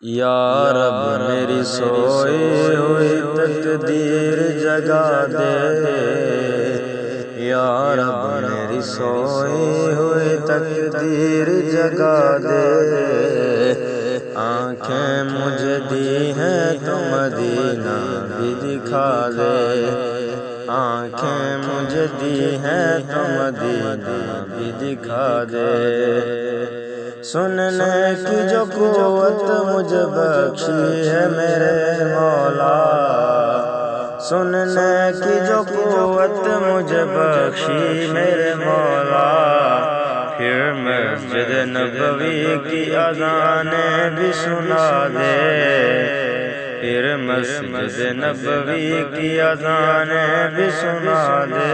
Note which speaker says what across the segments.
Speaker 1: یا رب میری سوئی ہوئی تقدیر جگا دے، یا رب میری سوئی ہوئی تقدیر جگا دے، آنکھیں مجھے دی ہیں تو مدینہ بھی دکھا دے، آنکھیں مجھے دی ہیں تو مدینہ بھی دکھا دے، سننے کی جو قوت مجھے بخشی ہے میرے مولا، سننے کی جو قوت مجھے بخشی میرے مولا، پھر مسجد نبوی کی اذانیں بھی سنا دے، پھر مسجد نبوی کی اذانیں بھی سنا دے،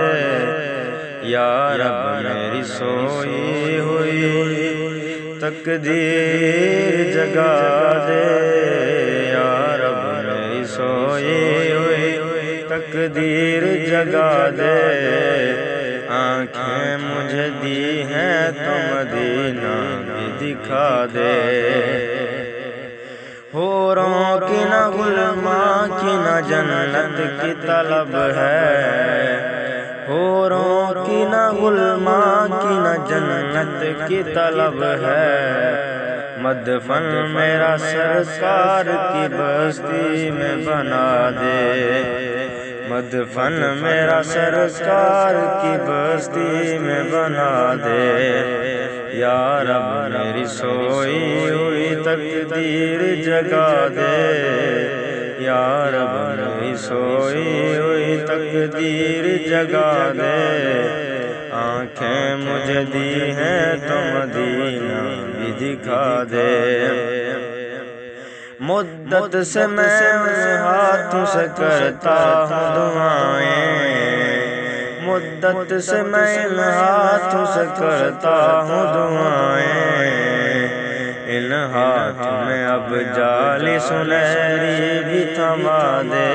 Speaker 1: یا رب میری سوئی ہوئی تقدیر جگا دے، یا رب میری سوئی ہوئی تقدیر جگا دے، آنکھیں مجھے دی ہیں تو مدینہ بھی دکھا دے، حوروں کی نہ غلاماں کی نہ جنت کی طلب ہے، حوروں کی نہ غلاماں کی نہ جنت کی طلب ہے، مدفن میرا سرکار کی بستی میں بنا دے، مدفن میرا سرکار کی بستی میں بنا دے، یا رب میری سوئی ہوئی تقدیر جگا دے، یا رب میری سوئی ہوئی تقدیر جگا دے، آنکھیں مجھے دی ہیں تو مدینہ بھی دکھا دے، مدت سے میں ہاتھوں سے کرتا ہوں دعائیں، مدت سے میں ہاتھوں سے کرتا ہوں دعائیں، ان ہاتھوں میں اب جالی سنہری بھی تھما دے،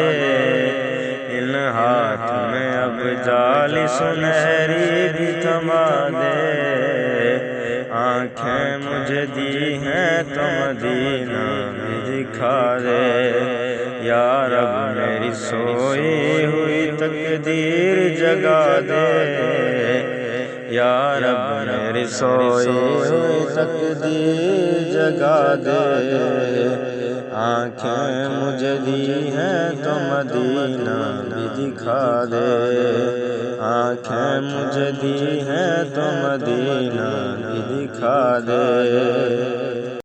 Speaker 1: ان ہاتھوں میں اب جالی سنہری بھی تھما دے، آنکھیں مجھے دی ہیں تو مدینہ بھی دکھا دے، یا رب میری سوئی ہوئی تقدیر جگا دے، یا رب میری سوئی ہوئی تقدیر جگا دے، آنکھیں مجھے دی ہیں تو مدینہ بھی دکھا دے، آنکھیں مجھے دی ہیں تو مدینہ بھی دکھا دے۔